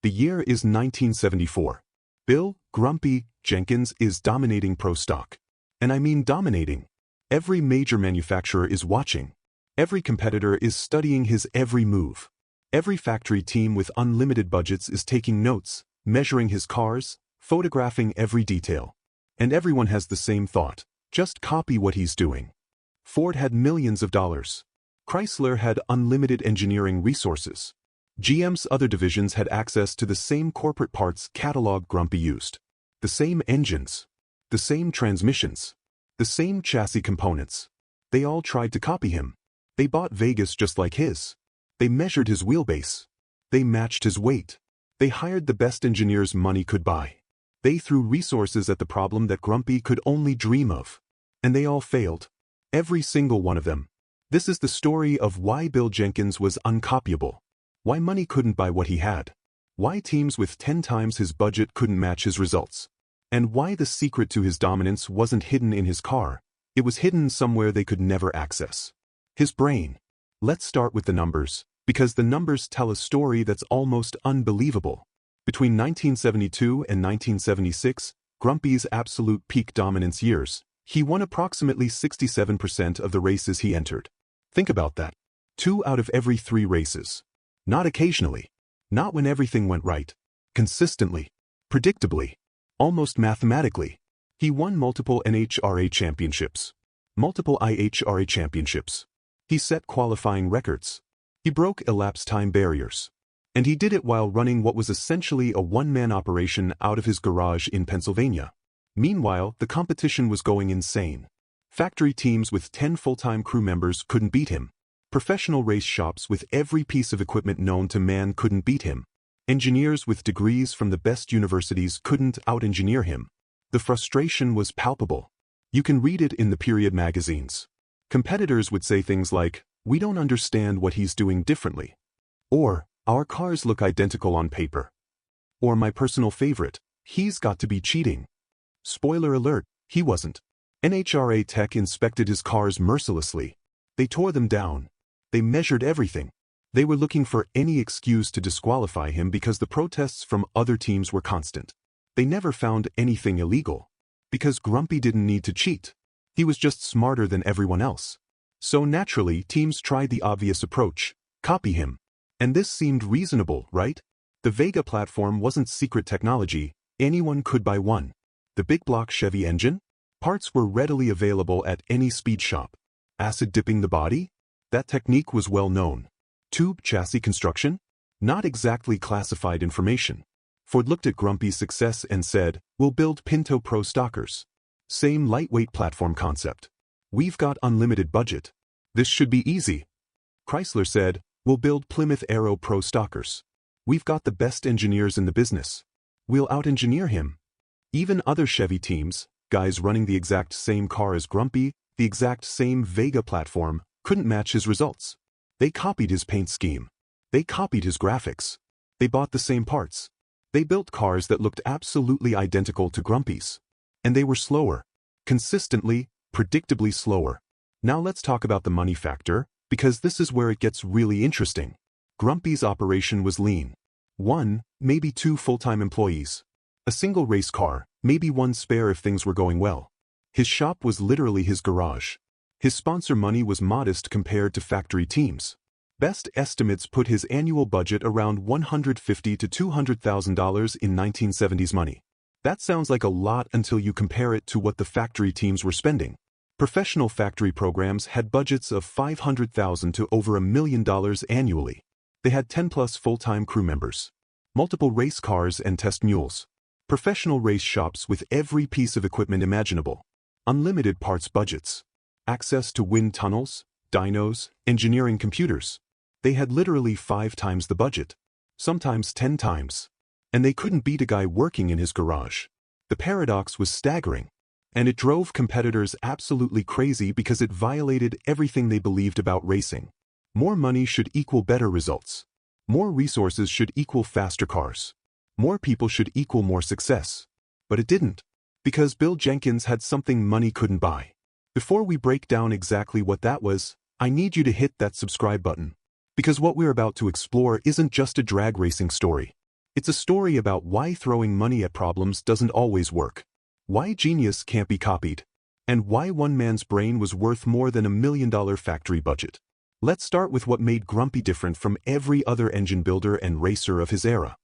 The year is 1974. Bill "Grumpy" Jenkins is dominating pro stock. And I mean dominating. Every major manufacturer is watching. Every competitor is studying his every move. Every factory team with unlimited budgets is taking notes, measuring his cars, photographing every detail. And everyone has the same thought: just copy what he's doing. Ford had millions of dollars. Chrysler had unlimited engineering resources. GM's other divisions had access to the same corporate parts catalog Grumpy used. The same engines. The same transmissions. The same chassis components. They all tried to copy him. They bought Vegas just like his. They measured his wheelbase. They matched his weight. They hired the best engineers money could buy. They threw resources at the problem that Grumpy could only dream of. And they all failed. Every single one of them. This is the story of why Bill Jenkins was uncopyable. Why money couldn't buy what he had. Why teams with 10 times his budget couldn't match his results. And why the secret to his dominance wasn't hidden in his car. It was hidden somewhere they could never access. His brain. Let's start with the numbers, because the numbers tell a story that's almost unbelievable. Between 1972 and 1976, Grumpy's absolute peak dominance years, he won approximately 67% of the races he entered. Think about that. 2 out of every 3 races. Not occasionally. Not when everything went right. Consistently. Predictably. Almost mathematically. He won multiple NHRA championships. Multiple IHRA championships. He set qualifying records. He broke elapsed time barriers. And he did it while running what was essentially a one-man operation out of his garage in Pennsylvania. Meanwhile, the competition was going insane. Factory teams with 10 full-time crew members couldn't beat him. Professional race shops with every piece of equipment known to man couldn't beat him. Engineers with degrees from the best universities couldn't out-engineer him. The frustration was palpable. You can read it in the period magazines. Competitors would say things like, "We don't understand what he's doing differently." Or, "Our cars look identical on paper." Or my personal favorite, "He's got to be cheating." Spoiler alert, he wasn't. NHRA tech inspected his cars mercilessly. They tore them down. They measured everything. They were looking for any excuse to disqualify him because the protests from other teams were constant. They never found anything illegal. Because Grumpy didn't need to cheat. He was just smarter than everyone else. So naturally, teams tried the obvious approach: copy him. And this seemed reasonable, right? The Vega platform wasn't secret technology. Anyone could buy one. The big block Chevy engine? Parts were readily available at any speed shop. Acid dipping the body? That technique was well known. Tube chassis construction? Not exactly classified information. Ford looked at Grumpy's success and said, "We'll build Pinto Pro Stockers." Same lightweight platform concept. "We've got unlimited budget. This should be easy." Chrysler said, "We'll build Plymouth Aero Pro Stockers. We've got the best engineers in the business. We'll out-engineer him." Even other Chevy teams, guys running the exact same car as Grumpy, the exact same Vega platform, couldn't match his results. They copied his paint scheme. They copied his graphics. They bought the same parts. They built cars that looked absolutely identical to Grumpy's. And they were slower. Consistently, predictably slower. Now let's talk about the money factor, because this is where it gets really interesting. Grumpy's operation was lean. 1, maybe 2 full-time employees. A single race car, maybe 1 spare if things were going well. His shop was literally his garage. His sponsor money was modest compared to factory teams. Best estimates put his annual budget around $150,000 to $200,000 in 1970s money. That sounds like a lot until you compare it to what the factory teams were spending. Professional factory programs had budgets of $500,000 to over $1 million annually. They had 10+ full-time crew members. Multiple race cars and test mules. Professional race shops with every piece of equipment imaginable. Unlimited parts budgets. Access to wind tunnels, dynos, engineering computers. They had literally 5 times the budget. Sometimes 10 times. And they couldn't beat a guy working in his garage. The paradox was staggering. And it drove competitors absolutely crazy because it violated everything they believed about racing. More money should equal better results. More resources should equal faster cars. More people should equal more success. But it didn't. Because Bill Jenkins had something money couldn't buy. Before we break down exactly what that was, I need you to hit that subscribe button. Because what we're about to explore isn't just a drag racing story. It's a story about why throwing money at problems doesn't always work, why genius can't be copied, and why one man's brain was worth more than $1 million factory budget. Let's start with what made Grumpy different from every other engine builder and racer of his era.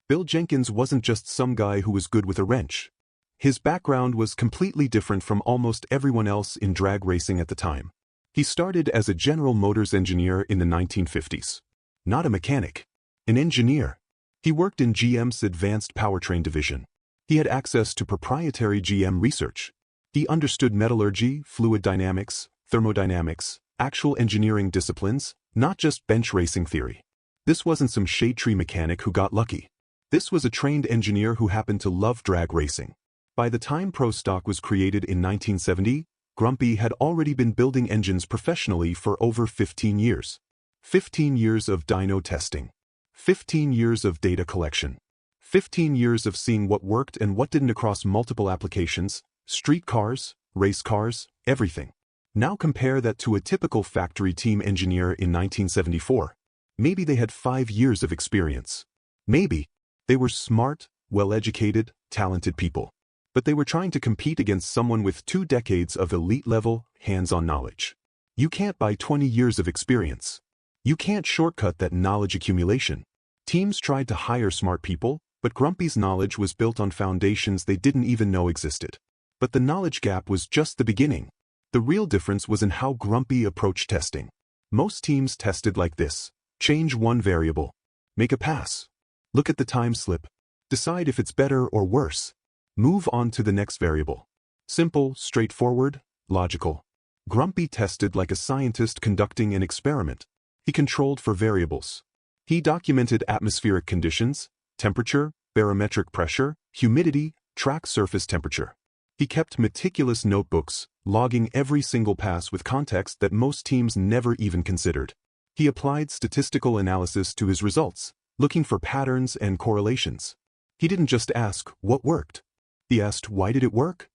Bill Jenkins wasn't just some guy who was good with a wrench. His background was completely different from almost everyone else in drag racing at the time. He started as a General Motors engineer in the 1950s. Not a mechanic, an engineer. He worked in GM's advanced powertrain division. He had access to proprietary GM research. He understood metallurgy, fluid dynamics, thermodynamics, actual engineering disciplines, not just bench racing theory. This wasn't some shade tree mechanic who got lucky. This was a trained engineer who happened to love drag racing. By the time Pro Stock was created in 1970, Grumpy had already been building engines professionally for over 15 years. 15 years of dyno testing. 15 years of data collection. 15 years of seeing what worked and what didn't across multiple applications, street cars, race cars, everything. Now compare that to a typical factory team engineer in 1974. Maybe they had 5 years of experience. Maybe they were smart, well-educated, talented people. But they were trying to compete against someone with 2 decades of elite-level, hands-on knowledge. You can't buy 20 years of experience. You can't shortcut that knowledge accumulation. Teams tried to hire smart people, but Grumpy's knowledge was built on foundations they didn't even know existed. But the knowledge gap was just the beginning. The real difference was in how Grumpy approached testing. Most teams tested like this. Change one variable. Make a pass. Look at the time slip. Decide if it's better or worse. Move on to the next variable. Simple, straightforward, logical. Grumpy tested like a scientist conducting an experiment. He controlled for variables. He documented atmospheric conditions, temperature, barometric pressure, humidity, track surface temperature. He kept meticulous notebooks, logging every single pass with context that most teams never even considered. He applied statistical analysis to his results, looking for patterns and correlations. He didn't just ask, what worked? He asked, why did it work?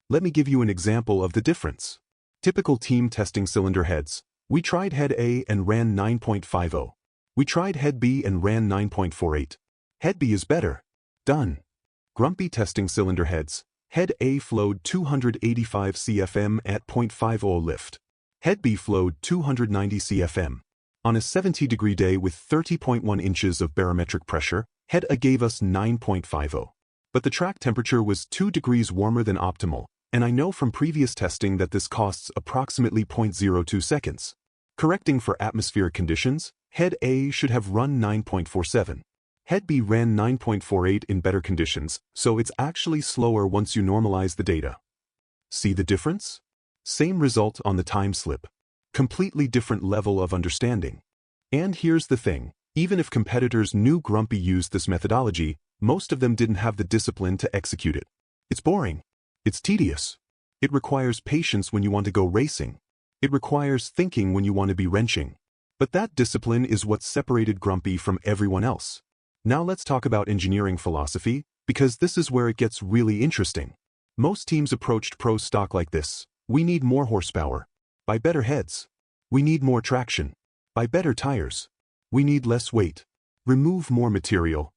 Let me give you an example of the difference. Typical team testing cylinder heads. We tried head A and ran 9.50. We tried head B and ran 9.48. Head B is better. Done. Grumpy testing cylinder heads. Head A flowed 285 CFM at 0.50 lift. Head B flowed 290 CFM. On a 70-degree day with 30.1 inches of barometric pressure, Head A gave us 9.50. But the track temperature was 2 degrees warmer than optimal, and I know from previous testing that this costs approximately 0.02 seconds. Correcting for atmospheric conditions, Head A should have run 9.47. Head B ran 9.48 in better conditions, so it's actually slower once you normalize the data. See the difference? Same result on the time slip. Completely different level of understanding. And here's the thing, even if competitors knew Grumpy used this methodology, most of them didn't have the discipline to execute it. It's boring. It's tedious. It requires patience when you want to go racing. It requires thinking when you want to be wrenching. But that discipline is what separated Grumpy from everyone else. Now let's talk about engineering philosophy, because this is where it gets really interesting. Most teams approached Pro Stock like this. We need more horsepower. Buy better heads. We need more traction. Buy better tires. We need less weight. Remove more material.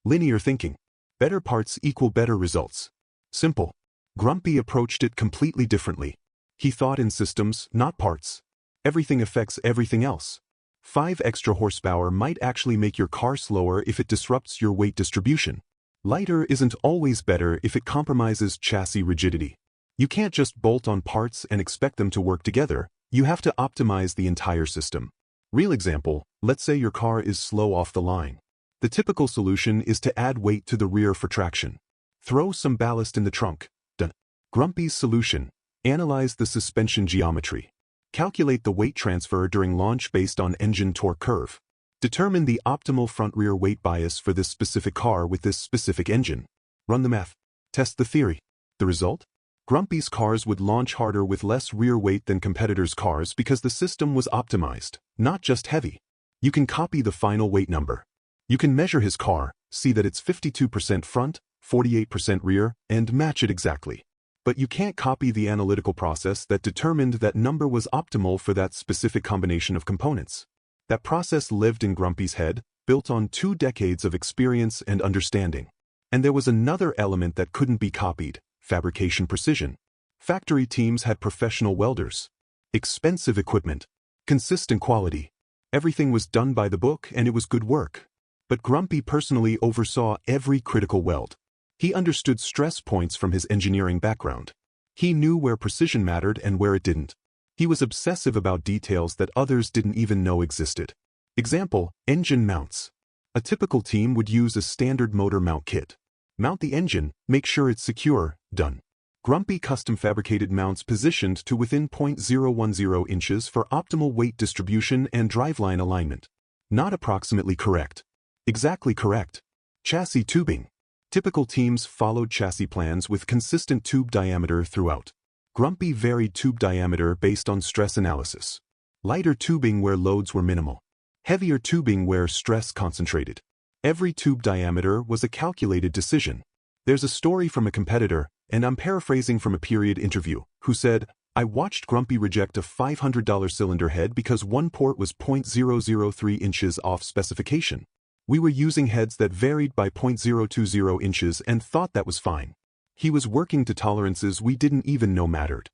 Linear thinking. Better parts equal better results. Simple. Grumpy approached it completely differently. He thought in systems, not parts. Everything affects everything else. 5 extra horsepower might actually make your car slower if it disrupts your weight distribution. Lighter isn't always better if it compromises chassis rigidity. You can't just bolt on parts and expect them to work together. You have to optimize the entire system. Real example, let's say your car is slow off the line. The typical solution is to add weight to the rear for traction. Throw some ballast in the trunk. Done. Grumpy's solution. Analyze the suspension geometry. Calculate the weight transfer during launch based on engine torque curve. Determine the optimal front-rear weight bias for this specific car with this specific engine. Run the math. Test the theory. The result? Grumpy's cars would launch harder with less rear weight than competitors' cars because the system was optimized, not just heavy. You can copy the final weight number. You can measure his car, see that it's 52% front, 48% rear, and match it exactly. But you can't copy the analytical process that determined that number was optimal for that specific combination of components. That process lived in Grumpy's head, built on 2 decades of experience and understanding. And there was another element that couldn't be copied: fabrication precision. Factory teams had professional welders, expensive equipment, consistent quality. Everything was done by the book and it was good work. But Grumpy personally oversaw every critical weld. He understood stress points from his engineering background. He knew where precision mattered and where it didn't. He was obsessive about details that others didn't even know existed. Example: engine mounts. A typical team would use a standard motor mount kit. Mount the engine, make sure it's secure, done. Grumpy custom fabricated mounts positioned to within 0.010 inches for optimal weight distribution and driveline alignment. Not approximately correct. Exactly correct. Chassis tubing. Typical teams followed chassis plans with consistent tube diameter throughout. Grumpy varied tube diameter based on stress analysis. Lighter tubing where loads were minimal. Heavier tubing where stress concentrated. Every tube diameter was a calculated decision. There's a story from a competitor, and I'm paraphrasing from a period interview, who said, "I watched Grumpy reject a $500 cylinder head because one port was 0.003 inches off specification. We were using heads that varied by 0.020 inches and thought that was fine. He was working to tolerances we didn't even know mattered."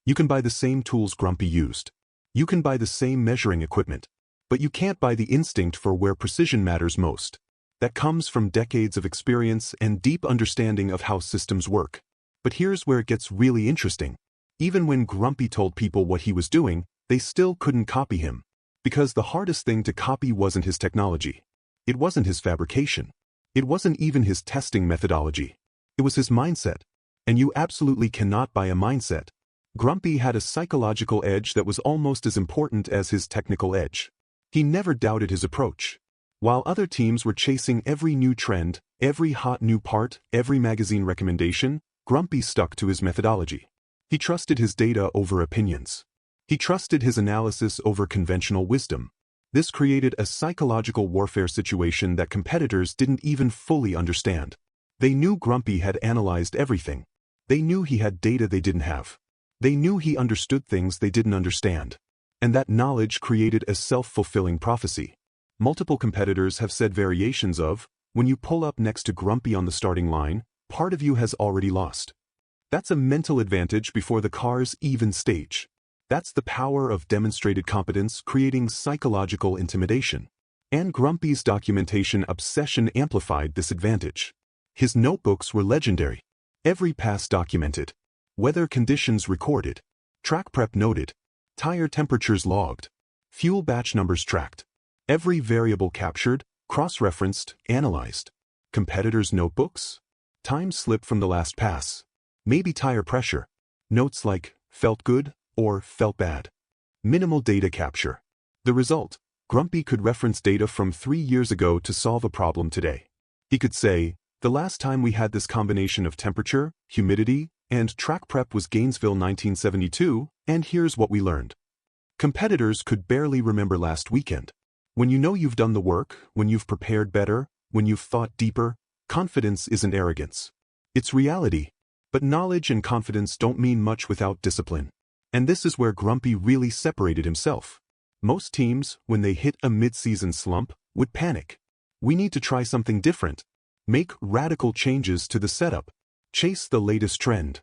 You can buy the same tools Grumpy used. You can buy the same measuring equipment. But you can't buy the instinct for where precision matters most. That comes from decades of experience and deep understanding of how systems work. But here's where it gets really interesting. Even when Grumpy told people what he was doing, they still couldn't copy him. Because the hardest thing to copy wasn't his technology. It wasn't his fabrication. It wasn't even his testing methodology. It was his mindset. And you absolutely cannot buy a mindset. Grumpy had a psychological edge that was almost as important as his technical edge. He never doubted his approach. While other teams were chasing every new trend, every hot new part, every magazine recommendation, Grumpy stuck to his methodology. He trusted his data over opinions. He trusted his analysis over conventional wisdom. This created a psychological warfare situation that competitors didn't even fully understand. They knew Grumpy had analyzed everything. They knew he had data they didn't have. They knew he understood things they didn't understand. And that knowledge created a self-fulfilling prophecy. Multiple competitors have said variations of, "When you pull up next to Grumpy on the starting line, part of you has already lost." That's a mental advantage before the car's even stage. That's the power of demonstrated competence creating psychological intimidation. And Grumpy's documentation obsession amplified this advantage. His notebooks were legendary. Every pass documented. Weather conditions recorded. Track prep noted. Tire temperatures logged. Fuel batch numbers tracked. Every variable captured, cross-referenced, analyzed. Competitors' notebooks? Time slip from the last pass. Maybe tire pressure. Notes like, "felt good," or "felt bad." Minimal data capture. The result: Grumpy could reference data from 3 years ago to solve a problem today. He could say, "The last time we had this combination of temperature, humidity, and track prep was Gainesville 1972, and here's what we learned." Competitors could barely remember last weekend. When you know you've done the work, when you've prepared better, when you've thought deeper, confidence isn't arrogance. It's reality. But knowledge and confidence don't mean much without discipline. And this is where Grumpy really separated himself. Most teams, when they hit a mid-season slump, would panic. We need to try something different. Make radical changes to the setup. Chase the latest trend.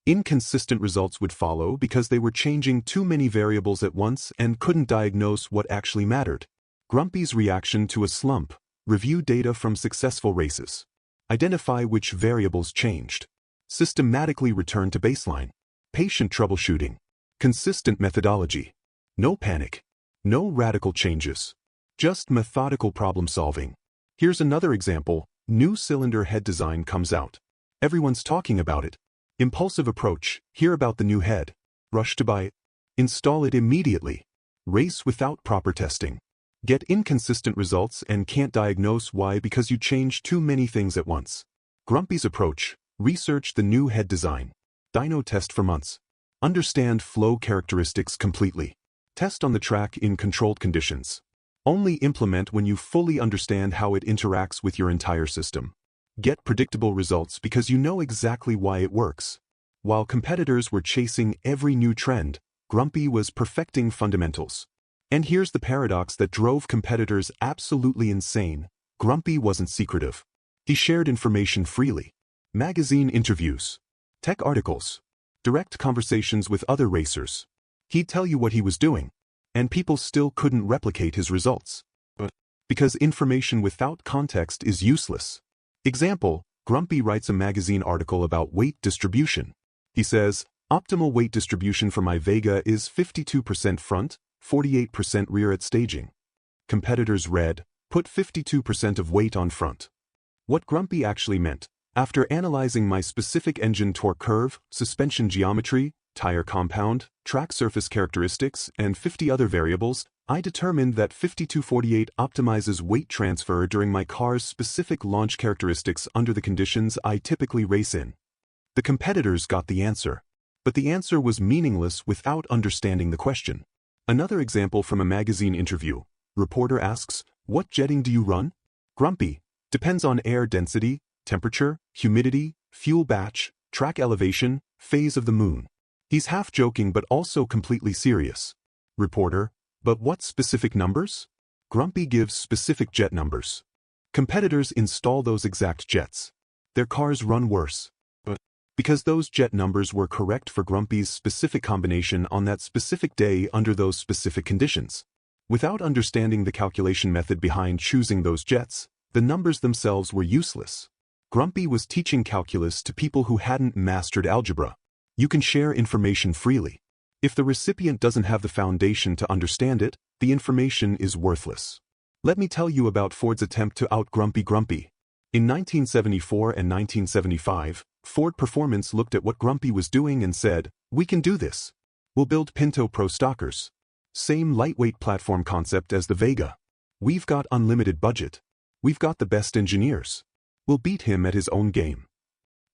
Inconsistent results would follow because they were changing too many variables at once and couldn't diagnose what actually mattered. Grumpy's reaction to a slump: review data from successful races. Identify which variables changed. Systematically return to baseline. Patient troubleshooting. Consistent methodology. No panic. No radical changes. Just methodical problem solving. Here's another example. New cylinder head design comes out. Everyone's talking about it. Impulsive approach. Hear about the new head. Rush to buy it. Install it immediately. Race without proper testing. Get inconsistent results and can't diagnose why because you changed too many things at once. Grumpy's approach: research the new head design. Dyno test for months. Understand flow characteristics completely. Test on the track in controlled conditions. Only implement when you fully understand how it interacts with your entire system. Get predictable results because you know exactly why it works. While competitors were chasing every new trend, Grumpy was perfecting fundamentals. And here's the paradox that drove competitors absolutely insane. Grumpy wasn't secretive. He shared information freely. Magazine interviews, tech articles, direct conversations with other racers. He'd tell you what he was doing, and people still couldn't replicate his results. Because information without context is useless. Example, Grumpy writes a magazine article about weight distribution. He says, optimal weight distribution for my Vega is 52% front, 48% rear at staging. Competitors read, put 52% of weight on front. What Grumpy actually meant, after analyzing my specific engine torque curve, suspension geometry, tire compound, track surface characteristics, and 50 other variables, I determined that 52-48 optimizes weight transfer during my car's specific launch characteristics under the conditions I typically race in. The competitors got the answer, but the answer was meaningless without understanding the question. Another example from a magazine interview. Reporter asks, what jetting do you run? Grumpy, depends on air density, temperature, humidity, fuel batch, track elevation, phase of the moon. He's half joking but also completely serious. Reporter, but what specific numbers? Grumpy gives specific jet numbers. Competitors install those exact jets. Their cars run worse. But because those jet numbers were correct for Grumpy's specific combination on that specific day under those specific conditions. Without understanding the calculation method behind choosing those jets, the numbers themselves were useless. Grumpy was teaching calculus to people who hadn't mastered algebra. You can share information freely. If the recipient doesn't have the foundation to understand it, the information is worthless. Let me tell you about Ford's attempt to out-Grumpy Grumpy. In 1974 and 1975, Ford Performance looked at what Grumpy was doing and said, we can do this. We'll build Pinto Pro Stockers. Same lightweight platform concept as the Vega. We've got unlimited budget. We've got the best engineers. We'll beat him at his own game.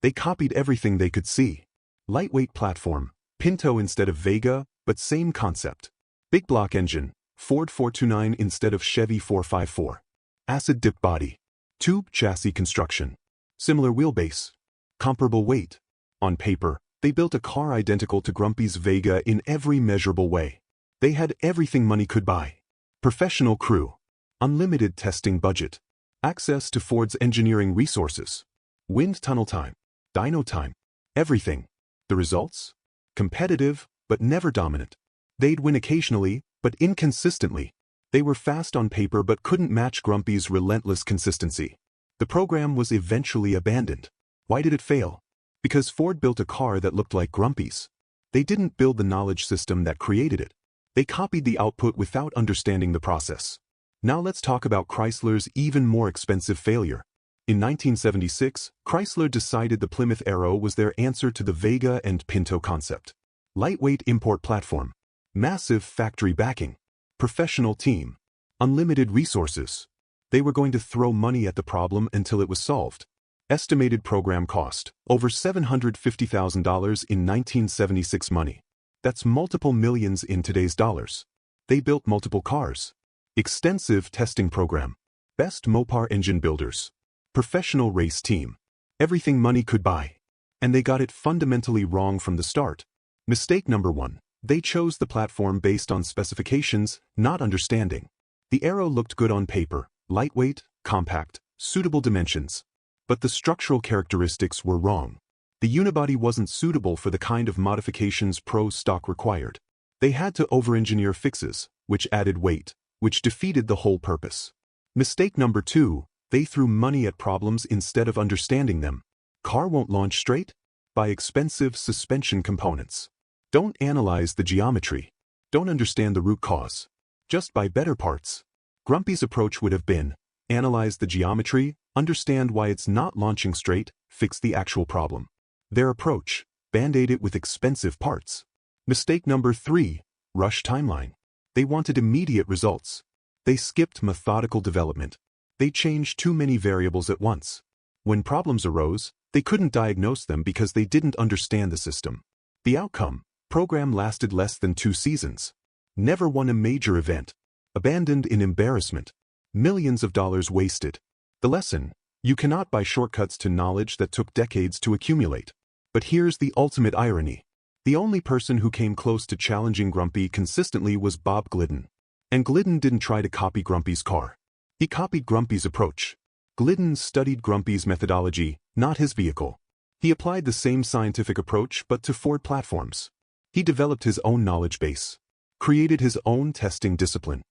They copied everything they could see. Lightweight platform, Pinto instead of Vega, but same concept. Big block engine, Ford 429 instead of Chevy 454. Acid dip body. Tube chassis construction. Similar wheelbase. Comparable weight. On paper, they built a car identical to Grumpy's Vega in every measurable way. They had everything money could buy. Professional crew. Unlimited testing budget. Access to Ford's engineering resources. Wind tunnel time. Dyno time. Everything. The results? Competitive, but never dominant. They'd win occasionally, but inconsistently. They were fast on paper but couldn't match Grumpy's relentless consistency. The program was eventually abandoned. Why did it fail? Because Ford built a car that looked like Grumpy's. They didn't build the knowledge system that created it. They copied the output without understanding the process. Now let's talk about Chrysler's even more expensive failure. In 1976, Chrysler decided the Plymouth Arrow was their answer to the Vega and Pinto concept. Lightweight import platform. Massive factory backing. Professional team. Unlimited resources. They were going to throw money at the problem until it was solved. Estimated program cost, over $750,000 in 1976 money. That's multiple millions in today's dollars. They built multiple cars. Extensive testing program. Best Mopar engine builders. Professional race team. Everything money could buy. And they got it fundamentally wrong from the start. Mistake number 1. They chose the platform based on specifications, not understanding. The Arrow looked good on paper, lightweight, compact, suitable dimensions. But the structural characteristics were wrong. The unibody wasn't suitable for the kind of modifications Pro Stock required. They had to over-engineer fixes, which added weight, which defeated the whole purpose. Mistake number 2. They threw money at problems instead of understanding them. Car won't launch straight? Buy expensive suspension components. Don't analyze the geometry. Don't understand the root cause. Just buy better parts. Grumpy's approach would have been, analyze the geometry, understand why it's not launching straight, fix the actual problem. Their approach, band-aid it with expensive parts. Mistake number 3, rush timeline. They wanted immediate results. They skipped methodical development. They changed too many variables at once. When problems arose, they couldn't diagnose them because they didn't understand the system. The outcome, program lasted less than 2 seasons. Never won a major event. Abandoned in embarrassment. Millions of dollars wasted. The lesson, you cannot buy shortcuts to knowledge that took decades to accumulate. But here's the ultimate irony. The only person who came close to challenging Grumpy consistently was Bob Glidden. And Glidden didn't try to copy Grumpy's car. He copied Grumpy's approach. Glidden studied Grumpy's methodology, not his vehicle. He applied the same scientific approach but to Ford platforms. He developed his own knowledge base, created his own testing discipline,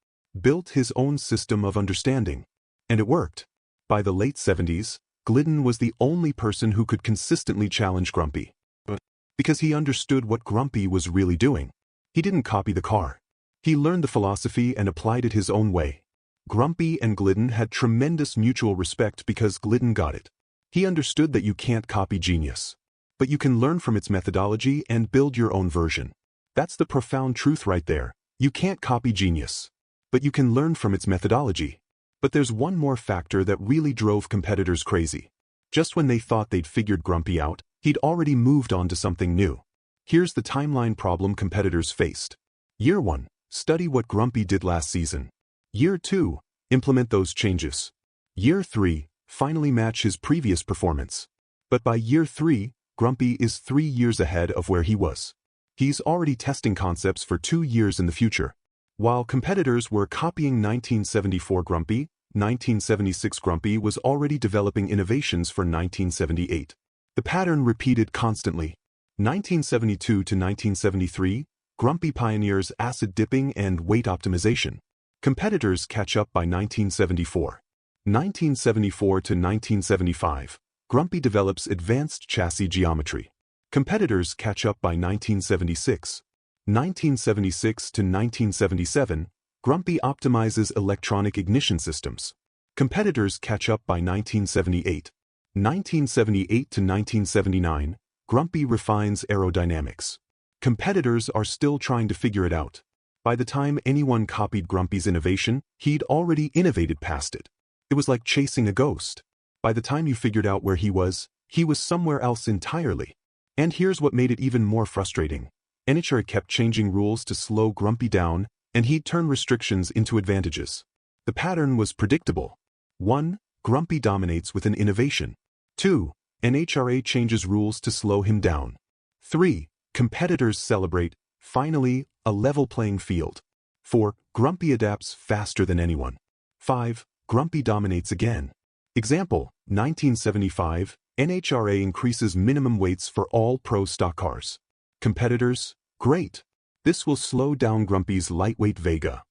built his own system of understanding. And it worked. By the late 70s, Glidden was the only person who could consistently challenge Grumpy. Because he understood what Grumpy was really doing. He didn't copy the car. He learned the philosophy and applied it his own way. Grumpy and Glidden had tremendous mutual respect because Glidden got it. He understood that you can't copy genius. But you can learn from its methodology and build your own version. That's the profound truth right there. You can't copy genius. But you can learn from its methodology. But there's one more factor that really drove competitors crazy. Just when they thought they'd figured Grumpy out, he'd already moved on to something new. Here's the timeline problem competitors faced. Year 1, study what Grumpy did last season. Year 2, implement those changes. Year 3, finally match his previous performance. But by year 3, Grumpy is 3 years ahead of where he was. He's already testing concepts for 2 years in the future. While competitors were copying 1974 Grumpy, 1976 Grumpy was already developing innovations for 1978. The pattern repeated constantly. 1972 to 1973, Grumpy pioneers acid dipping and weight optimization. Competitors catch up by 1974. 1974 to 1975, Grumpy develops advanced chassis geometry. Competitors catch up by 1976. 1976 to 1977, Grumpy optimizes electronic ignition systems. Competitors catch up by 1978. 1978 to 1979, Grumpy refines aerodynamics. Competitors are still trying to figure it out. By the time anyone copied Grumpy's innovation, he'd already innovated past it. It was like chasing a ghost. By the time you figured out where he was somewhere else entirely. And here's what made it even more frustrating. NHRA kept changing rules to slow Grumpy down, and he'd turn restrictions into advantages. The pattern was predictable. 1. Grumpy dominates with an innovation. 2. NHRA changes rules to slow him down. 3. Competitors celebrate, finally, a level playing field. 4. Grumpy adapts faster than anyone. 5. Grumpy dominates again. Example, 1975, NHRA increases minimum weights for all pro stock cars. Competitors, great. This will slow down Grumpy's lightweight Vega.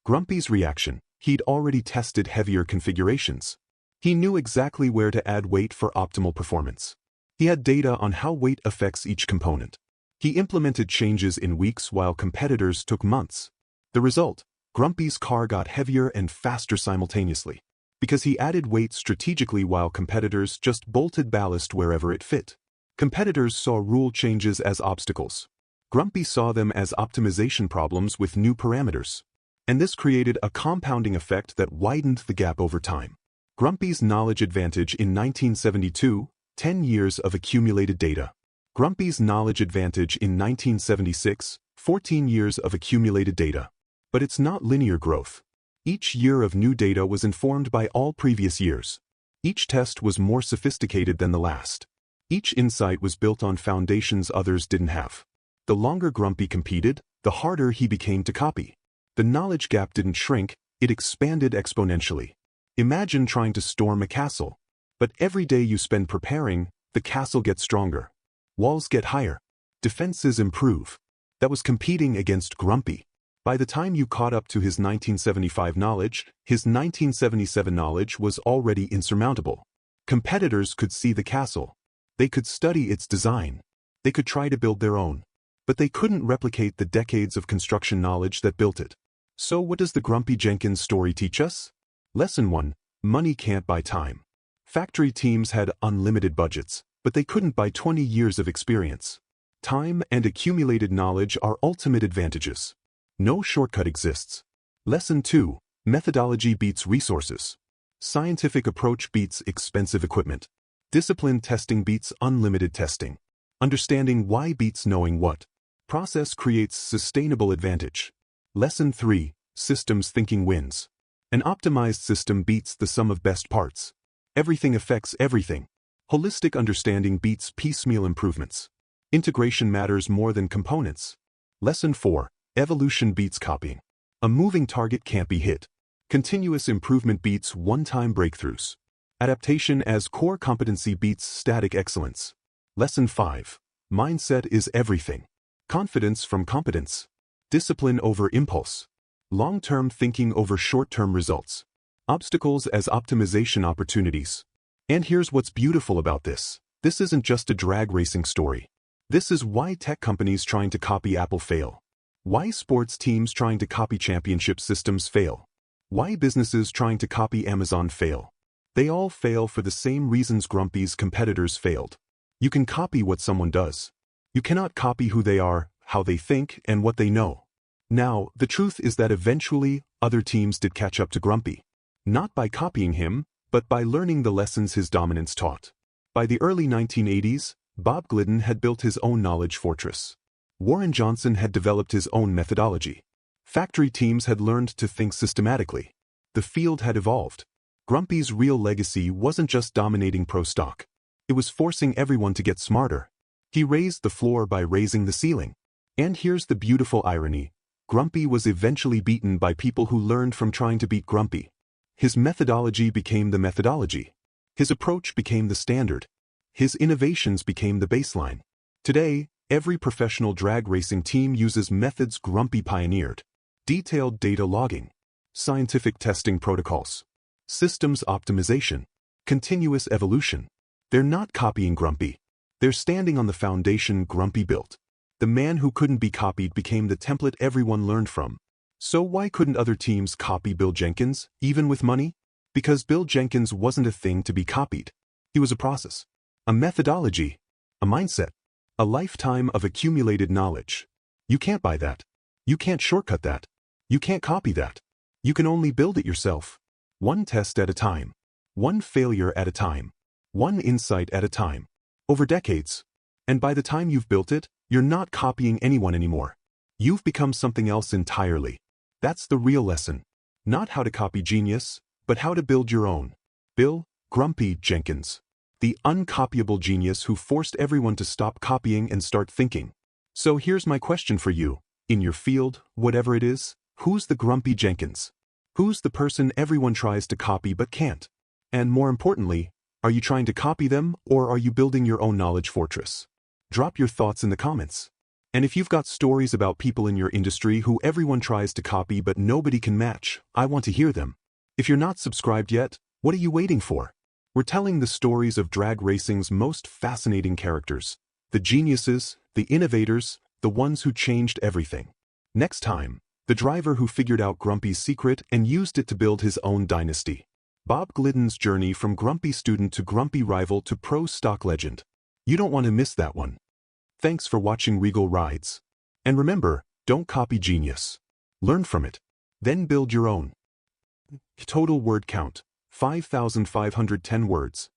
Grumpy's reaction, he'd already tested heavier configurations. He knew exactly where to add weight for optimal performance. He had data on how weight affects each component. He implemented changes in weeks while competitors took months. The result, Grumpy's car got heavier and faster simultaneously. Because he added weight strategically while competitors just bolted ballast wherever it fit. Competitors saw rule changes as obstacles. Grumpy saw them as optimization problems with new parameters. And this created a compounding effect that widened the gap over time. Grumpy's knowledge advantage in 1972, 10 years of accumulated data. Grumpy's knowledge advantage in 1976, 14 years of accumulated data. But it's not linear growth. Each year of new data was informed by all previous years. Each test was more sophisticated than the last. Each insight was built on foundations others didn't have. The longer Grumpy competed, the harder he became to copy. The knowledge gap didn't shrink, it expanded exponentially. Imagine trying to storm a castle. But every day you spend preparing, the castle gets stronger. Walls get higher. Defenses improve. That was competing against Grumpy. By the time you caught up to his 1975 knowledge, his 1977 knowledge was already insurmountable. Competitors could see the castle. They could study its design. They could try to build their own. But they couldn't replicate the decades of construction knowledge that built it. So what does the Grumpy Jenkins story teach us? Lesson 1. Money can't buy time. Factory teams had unlimited budgets, but they couldn't buy 20 years of experience. Time and accumulated knowledge are ultimate advantages. No shortcut exists. Lesson 2. Methodology beats resources. Scientific approach beats expensive equipment. Disciplined testing beats unlimited testing. Understanding why beats knowing what. Process creates sustainable advantage. Lesson 3. Systems thinking wins. An optimized system beats the sum of best parts. Everything affects everything. Holistic understanding beats piecemeal improvements. Integration matters more than components. Lesson 4. Evolution beats copying. A moving target can't be hit. Continuous improvement beats one-time breakthroughs. Adaptation as core competency beats static excellence. Lesson 5. Mindset is everything. Confidence from competence. Discipline over impulse. Long-term thinking over short-term results. Obstacles as optimization opportunities. And here's what's beautiful about this. This isn't just a drag racing story. This is why tech companies trying to copy Apple fail. Why sports teams trying to copy championship systems fail. Why businesses trying to copy Amazon fail. They all fail for the same reasons Grumpy's competitors failed. You can copy what someone does. You cannot copy who they are, how they think, and what they know. Now, the truth is that eventually, other teams did catch up to Grumpy. Not by copying him, but by learning the lessons his dominance taught. By the early 1980s, Bob Glidden had built his own knowledge fortress. Warren Johnson had developed his own methodology. Factory teams had learned to think systematically. The field had evolved. Grumpy's real legacy wasn't just dominating pro stock. It was forcing everyone to get smarter. He raised the floor by raising the ceiling. And here's the beautiful irony. Grumpy was eventually beaten by people who learned from trying to beat Grumpy. His methodology became the methodology. His approach became the standard. His innovations became the baseline. Today, every professional drag racing team uses methods Grumpy pioneered. Detailed data logging, scientific testing protocols, systems optimization, continuous evolution. They're not copying Grumpy. They're standing on the foundation Grumpy built. The man who couldn't be copied became the template everyone learned from. So why couldn't other teams copy Bill Jenkins, even with money? Because Bill Jenkins wasn't a thing to be copied. He was a process, a methodology, a mindset, a lifetime of accumulated knowledge. You can't buy that. You can't shortcut that. You can't copy that. You can only build it yourself. One test at a time. One failure at a time. One insight at a time. Over decades. And by the time you've built it, you're not copying anyone anymore. You've become something else entirely. That's the real lesson. Not how to copy genius, but how to build your own. Bill Grumpy Jenkins. The uncopyable genius who forced everyone to stop copying and start thinking. So here's my question for you. In your field, whatever it is, who's the Grumpy Jenkins? Who's the person everyone tries to copy but can't? And more importantly, are you trying to copy them or are you building your own knowledge fortress? Drop your thoughts in the comments. And if you've got stories about people in your industry who everyone tries to copy but nobody can match, I want to hear them. If you're not subscribed yet, what are you waiting for? We're telling the stories of drag racing's most fascinating characters. The geniuses, the innovators, the ones who changed everything. Next time, the driver who figured out Grumpy's secret and used it to build his own dynasty. Bob Glidden's journey from Grumpy student to Grumpy rival to pro stock legend. You don't want to miss that one. Thanks for watching Regal Rides. And remember, don't copy genius. Learn from it. Then build your own. Total word count, 5,510 words.